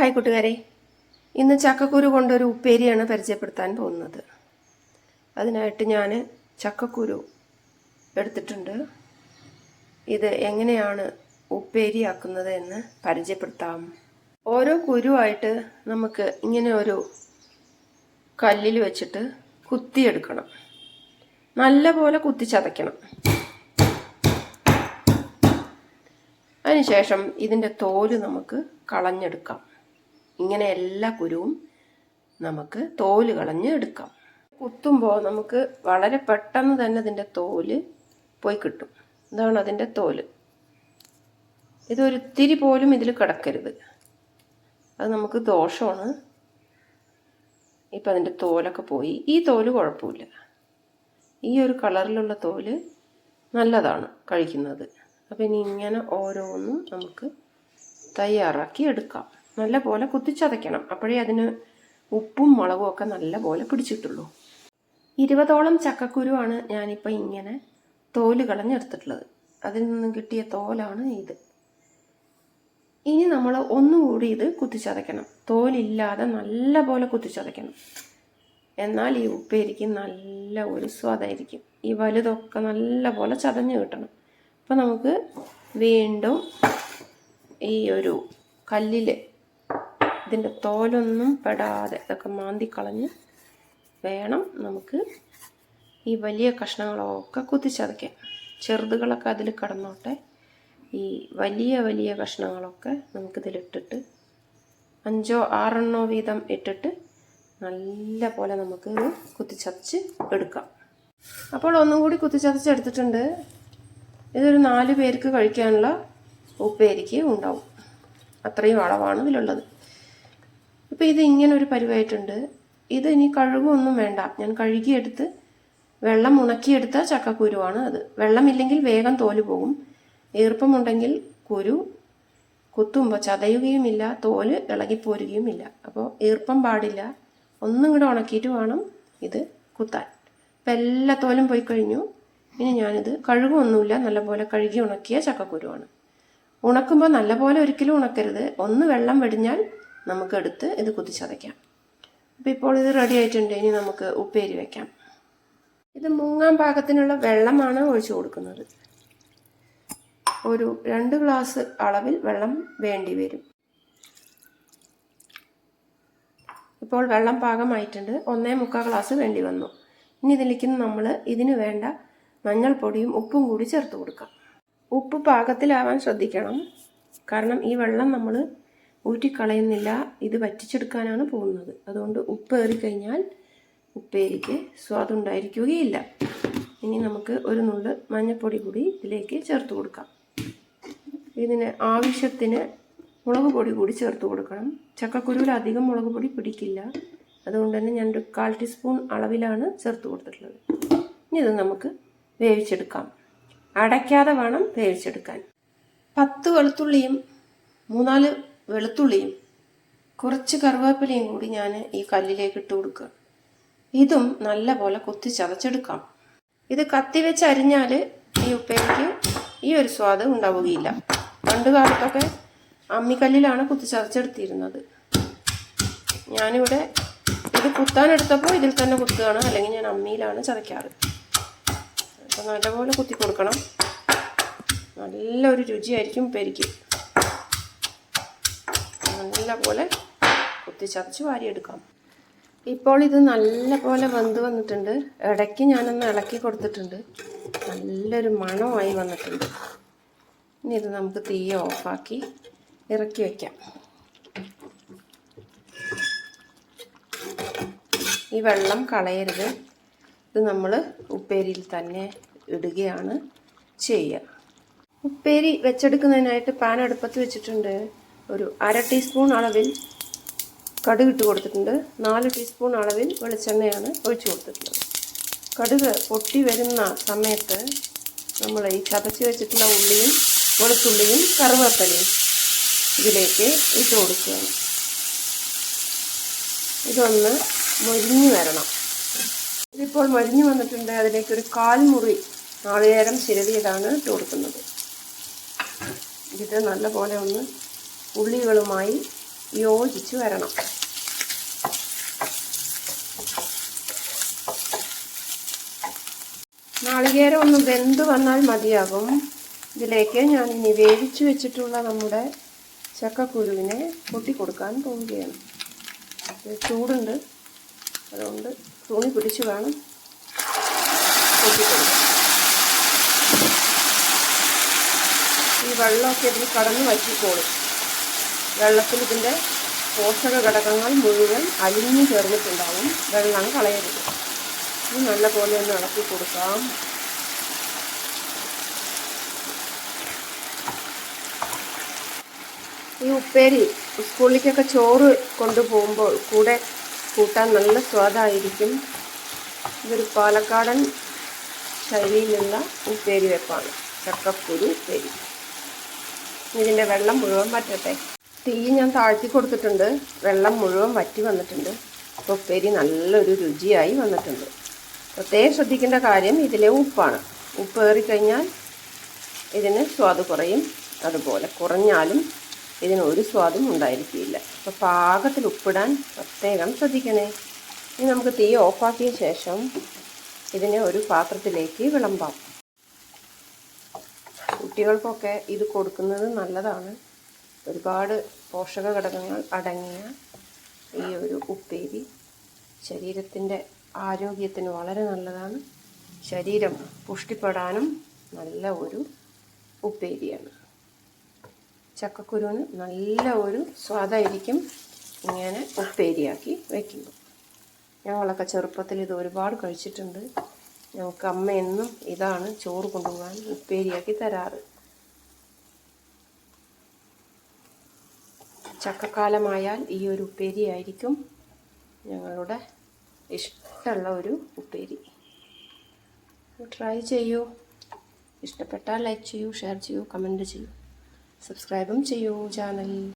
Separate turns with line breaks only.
Hi കൂട്ടുകാരെ, ഇന്ന് ചക്കക്കുരു കൊണ്ടൊരു ഉപ്പേരിയാണ് പരിചയപ്പെടുത്താൻ പോകുന്നത്. അതിനായിട്ട് ഞാൻ ചക്കക്കുരു എടുത്തിട്ടുണ്ട്. ഇത് എങ്ങനെയാണ് ഉപ്പേരിയാക്കുന്നത് എന്ന് പരിചയപ്പെടുത്താം. ഓരോ കുരുവായിട്ട് നമുക്ക് ഇങ്ങനെ ഒരു കല്ലിൽ വെച്ചിട്ട് കുത്തിയെടുക്കണം. നല്ലപോലെ കുത്തിച്ചതയ്ക്കണം. അതിനുശേഷം ഇതിൻ്റെ തോല് നമുക്ക് കളഞ്ഞെടുക്കാം. ഇങ്ങനെ എല്ലാ കുരുവും നമുക്ക് തോല് കളഞ്ഞ് എടുക്കാം. കുത്തുമ്പോൾ നമുക്ക് വളരെ പെട്ടെന്ന് തന്നെ ഇതിൻ്റെ തോല് പോയി കിട്ടും. ഇതാണ് അതിൻ്റെ തോല്. ഇതൊരിത്തിരി പോലും ഇതിൽ കിടക്കരുത്, അത് നമുക്ക് ദോഷമാണ്. ഇപ്പം അതിൻ്റെ തോലൊക്കെ പോയി. ഈ തോല് കുഴപ്പമില്ല. ഈ ഒരു കളറിലുള്ള തോല് നല്ലതാണ് കഴിക്കുന്നത്. അപ്പം ഇനി ഇങ്ങനെ ഓരോന്നും നമുക്ക് തയ്യാറാക്കി എടുക്കാം. നല്ല പോലെ കുത്തിച്ചതയ്ക്കണം. അപ്പോഴേ അതിന് ഉപ്പും മുളകും ഒക്കെ നല്ല പോലെ പിടിച്ചിട്ടുള്ളൂ. 20ഓളം ചക്കക്കുരുവാണ് ഞാനിപ്പോൾ ഇങ്ങനെ തോല് കളഞ്ഞെടുത്തിട്ടുള്ളത്. അതിൽ നിന്നും കിട്ടിയ തോലാണ് ഇത്. ഇനി നമ്മൾ ഒന്നുകൂടി ഇത് കുത്തിച്ചതയ്ക്കണം. തോലില്ലാതെ നല്ല പോലെ കുത്തിച്ചതയ്ക്കണം. എന്നാൽ ഈ ഉപ്പേരിക്ക് നല്ല ഒരു സ്വാദായിരിക്കും. ഈ വലുതൊക്കെ നല്ല പോലെ ചതഞ്ഞ് കിട്ടണം. അപ്പോൾ നമുക്ക് വീണ്ടും ഈ ഒരു കല്ലിൽ ഇതിൻ്റെ തോലൊന്നും പെടാതെ ഇതൊക്കെ മാന്തിക്കളഞ്ഞ് വേണം നമുക്ക് ഈ വലിയ കഷ്ണങ്ങളൊക്കെ കുത്തിച്ചതയ്ക്കാൻ. ചെറുതുകളൊക്കെ അതിൽ കിടന്നോട്ടെ. ഈ വലിയ വലിയ കഷ്ണങ്ങളൊക്കെ നമുക്കിതിലിട്ടിട്ട് 5-6 വീതം ഇട്ടിട്ട് നല്ല പോലെ നമുക്കിത് കുത്തിച്ചതച്ച് എടുക്കാം. അപ്പോൾ ഒന്നും കൂടി കുത്തിച്ചതച്ചെടുത്തിട്ടുണ്ട്. ഇതൊരു 4 പേർക്ക് കഴിക്കാനുള്ള ഉപ്പേരിക്ക് ഉണ്ടാവും. അത്രയും അളവാണ് ഇതിലുള്ളത്. അപ്പോൾ ഇത് ഇങ്ങനെ ഒരു പരുവായിട്ടുണ്ട്. ഇത് ഇനി കഴുകൊന്നും വേണ്ട. ഞാൻ കഴുകിയെടുത്ത് വെള്ളം ഉണക്കിയെടുത്ത ചക്കക്കുരുവാണ് അത്. വെള്ളമില്ലെങ്കിൽ വേഗം തോല് പോകും. ഈർപ്പമുണ്ടെങ്കിൽ കുരു കുത്തുമ്പോൾ ചതയുകയുമില്ല, തോല് ഇളകിപ്പോരുകയുമില്ല. അപ്പോൾ ഈർപ്പം പാടില്ല. ഒന്നും കൂടെ ഉണക്കിയിട്ട് വേണം ഇത് കുത്താൻ. അപ്പം എല്ലാ തോലും പോയി കഴിഞ്ഞു. ഇനി ഞാനിത് കഴുകൊന്നുമില്ല, നല്ലപോലെ കഴുകി ഉണക്കിയ ചക്കക്കുരുവാണ്. ഉണക്കുമ്പോൾ നല്ലപോലെ ഒരിക്കലും ഉണക്കരുത്. ഒന്ന് വെള്ളം വെടിഞ്ഞാൽ നമുക്കെടുത്ത് ഇത് കുത്തിച്ചതയ്ക്കാം. അപ്പോൾ ഇപ്പോൾ ഇത് റെഡി ആയിട്ടുണ്ട്. ഇനി നമുക്ക് ഉപ്പേരി വയ്ക്കാം. ഇത് മുങ്ങാൻ പാകത്തിനുള്ള വെള്ളമാണ് ഒഴിച്ചു കൊടുക്കുന്നത്. ഒരു 2 ഗ്ലാസ് അളവിൽ വെള്ളം വേണ്ടി വരും. ഇപ്പോൾ വെള്ളം പാകമായിട്ടുണ്ട്. 1.25 ഗ്ലാസ് വേണ്ടി വന്നു. ഇനി ഇതിലേക്ക് നമ്മൾ ഇതിന് വേണ്ട മഞ്ഞൾപ്പൊടിയും ഉപ്പും കൂടി ചേർത്ത് കൊടുക്കാം. ഉപ്പ് പാകത്തിലാവാൻ ശ്രദ്ധിക്കണം. കാരണം ഈ വെള്ളം നമ്മൾ ഊറ്റിക്കളയുന്നില്ല, ഇത് വറ്റിച്ചെടുക്കാനാണ് പോകുന്നത്. അതുകൊണ്ട് ഉപ്പ് ഏറിക്കഴിഞ്ഞാൽ ഉപ്പേരിക്ക് സ്വാദുണ്ടായിരിക്കുകയില്ല. ഇനി നമുക്ക് ഒരു നുള്ള് മഞ്ഞൾപ്പൊടി കൂടി ഇതിലേക്ക് ചേർത്ത് കൊടുക്കാം. ഇതിന് ആവശ്യത്തിന് മുളക് പൊടി കൂടി ചേർത്ത് കൊടുക്കണം. ചക്കക്കുരുവിൽ അധികം മുളക് പൊടി പിടിക്കില്ല. അതുകൊണ്ട് തന്നെ ഞാനൊരു 1/4 ടീസ്പൂൺ അളവിലാണ് ചേർത്ത് കൊടുത്തിട്ടുള്ളത്. ഇനി ഇത് നമുക്ക് വേവിച്ചെടുക്കാം. അടയ്ക്കാതെ വേണം വേവിച്ചെടുക്കാൻ. 10 വെളുത്തുള്ളിയും 3-4 വെളുത്തുള്ളിയും കുറച്ച് കറിവേപ്പിലയും കൂടി ഞാൻ ഈ കല്ലിലേക്ക് ഇട്ട് കൊടുക്കുക. ഇതും നല്ല പോലെ കുത്തി ചതച്ചെടുക്കാം. ഇത് കത്തി വെച്ച് അരിഞ്ഞാൽ ഈ ഉപ്പേരിക്ക് ഈ ഒരു സ്വാദ് ഉണ്ടാവുകയില്ല. പണ്ട് കാലത്തൊക്കെ അമ്മിക്കല്ലിലാണ് കുത്തി ചതച്ചെടുത്തിരുന്നത്. ഞാനിവിടെ ഇത് കുത്താനെടുത്തപ്പോൾ ഇതിൽ തന്നെ കുത്തുകയാണ്, അല്ലെങ്കിൽ ഞാൻ അമ്മിയിലാണ് ചതയ്ക്കാറ്. അപ്പോൾ നല്ലപോലെ കുത്തി കൊടുക്കണം. നല്ലൊരു രുചിയായിരിക്കും ഉപ്പേരിക്ക്. നല്ല പോലെ കുത്തി ചതച്ച് വാരിയെടുക്കാം. ഇപ്പോൾ ഇത് നല്ല പോലെ വെന്ത് വന്നിട്ടുണ്ട്. ഇടയ്ക്ക് ഞാനൊന്ന് ഇളക്കി കൊടുത്തിട്ടുണ്ട്. നല്ലൊരു മണമായി വന്നിട്ടുണ്ട്. ഇനി ഇത് നമുക്ക് തീ ഓഫാക്കി ഇറക്കി വയ്ക്കാം. ഈ വെള്ളം കളയരുത്. ഇത് നമ്മൾ ഉപ്പേരിയിൽ തന്നെ ഇടുകയാണ് ചെയ്യുക. ഉപ്പേരി വെച്ചെടുക്കുന്നതിനായിട്ട് പാൻ അടുപ്പത്ത് വെച്ചിട്ടുണ്ട്. ഒരു 1/2 ടീസ്പൂൺ അളവിൽ കടുക് ഇട്ട് കൊടുത്തിട്ടുണ്ട്. 4 ടീസ്പൂൺ അളവിൽ വെളിച്ചെണ്ണയാണ് ഒഴിച്ചു കൊടുത്തിട്ടുള്ളത്. കടുക് പൊട്ടി വരുന്ന സമയത്ത് നമ്മൾ ഈ ചതച്ച് വെച്ചിട്ടുള്ള ഉള്ളിയും വെളുത്തുള്ളിയും കറിവേപ്പിലയും ഇതിലേക്ക് ഇട്ട് കൊടുക്കുകയാണ്. ഇതൊന്ന് മൊരിഞ്ഞ് വരണം. ഇതിപ്പോൾ മൊരിഞ്ഞ് വന്നിട്ടുണ്ട്. അതിലേക്ക് ഒരു 1/4 മുറി നാളികേരം ചിരവിയതാണ് ഇട്ട് കൊടുക്കുന്നത്. ഇത് നല്ലപോലെ ഒന്ന് ഉള്ളികളുമായി യോജിച്ച് വരണം. നാളികേരം ഒന്ന് വെന്ത് വന്നാൽ മതിയാകും. ഇതിലേക്ക് ഞാൻ ഇനി വേവിച്ച് വെച്ചിട്ടുള്ള നമ്മുടെ ചക്കക്കുരുവിനെ പൊട്ടിക്കൊടുക്കാൻ പോവുകയാണ്. ചൂടുണ്ട്, അതുകൊണ്ട് തുണി പിടിച്ച് വേണം പൊട്ടിക്കൊടുക്കാൻ. ഈ വെള്ളമൊക്കെ ഇതിൽ കടന്ന് വറ്റിക്കോളും. വെള്ളത്തിൽ ഇതിൻ്റെ പോഷക ഘടകങ്ങൾ മുഴുവൻ അലിഞ്ഞു ചേർന്നിട്ടുണ്ടാവും. വെള്ളം കളയരുത്. ഇത് നല്ലപോലെ ഒന്ന് ഇളക്കി കൊടുക്കാം. ഈ ഉപ്പേരി സ്കൂളിലേക്കൊക്കെ ചോറ് കൊണ്ടുപോകുമ്പോൾ കൂടെ കൂട്ടാൻ നല്ല സ്വാദായിരിക്കും. ഇതൊരു പാലക്കാടൻ ശൈലിയിലുള്ള ഉപ്പേരി വെപ്പാണ്, ചക്കക്കുരു ഉപ്പേരി. ഇതിൻ്റെ വെള്ളം മുഴുവൻ വറ്റട്ടെ. തീ ഞാൻ താഴ്ത്തി കൊടുത്തിട്ടുണ്ട്. വെള്ളം മുഴുവൻ വറ്റി വന്നിട്ടുണ്ട്. അപ്പോൾ ഉപ്പേരി നല്ലൊരു രുചിയായി വന്നിട്ടുണ്ട്. പ്രത്യേകം ശ്രദ്ധിക്കേണ്ട കാര്യം ഇതിലെ ഉപ്പാണ്. ഉപ്പ് ഏറിക്കഴിഞ്ഞാൽ ഇതിന് സ്വാദ് കുറയും, അതുപോലെ കുറഞ്ഞാലും ഇതിനൊരു സ്വാദും ഉണ്ടായിരിക്കില്ല. അപ്പോൾ പാകത്തിൽ ഉപ്പിടാൻ പ്രത്യേകം ശ്രദ്ധിക്കണേ. ഇനി നമുക്ക് തീ ഓഫാക്കിയ ശേഷം ഇതിനെ ഒരു പാത്രത്തിലേക്ക് വിളമ്പാം. കുട്ടികൾക്കൊക്കെ ഇത് കൊടുക്കുന്നത് നല്ലതാണ്. ഒരുപാട് പോഷക ഘടകങ്ങൾ അടങ്ങിയ ഈ ഒരു ഉപ്പേരി ശരീരത്തിൻ്റെ ആരോഗ്യത്തിന് വളരെ നല്ലതാണ്. ശരീരം പുഷ്ടിപ്പെടാനും നല്ല ഒരു ഉപ്പേരിയാണ്. ചക്കക്കുരുവിന് നല്ല ഒരു സ്വാദായിരിക്കും ഇങ്ങനെ ഉപ്പേരിയാക്കി വയ്ക്കുമ്പോൾ. ഞങ്ങളൊക്കെ ചെറുപ്പത്തിൽ ഇത് ഒരുപാട് കഴിച്ചിട്ടുണ്ട്. ഞങ്ങൾക്ക് അമ്മ എന്നും ഇതാണ് ചോറ് കൊണ്ടുപോകാൻ ഉപ്പേരിയാക്കി തരാറ്. ചക്കക്കാലമായാൽ ഈ ഒരു ഉപ്പേരി ആയിരിക്കും ഞങ്ങളുടെ ഇഷ്ടമുള്ള ഒരു ഉപ്പേരി. ട്രൈ ചെയ്യൂ. ഇഷ്ടപ്പെട്ടാൽ ലൈക്ക് ചെയ്യൂ, ഷെയർ ചെയ്യൂ, കമൻറ്റ് ചെയ്യൂ, സബ്സ്ക്രൈബും ചെയ്യൂ ചാനൽ.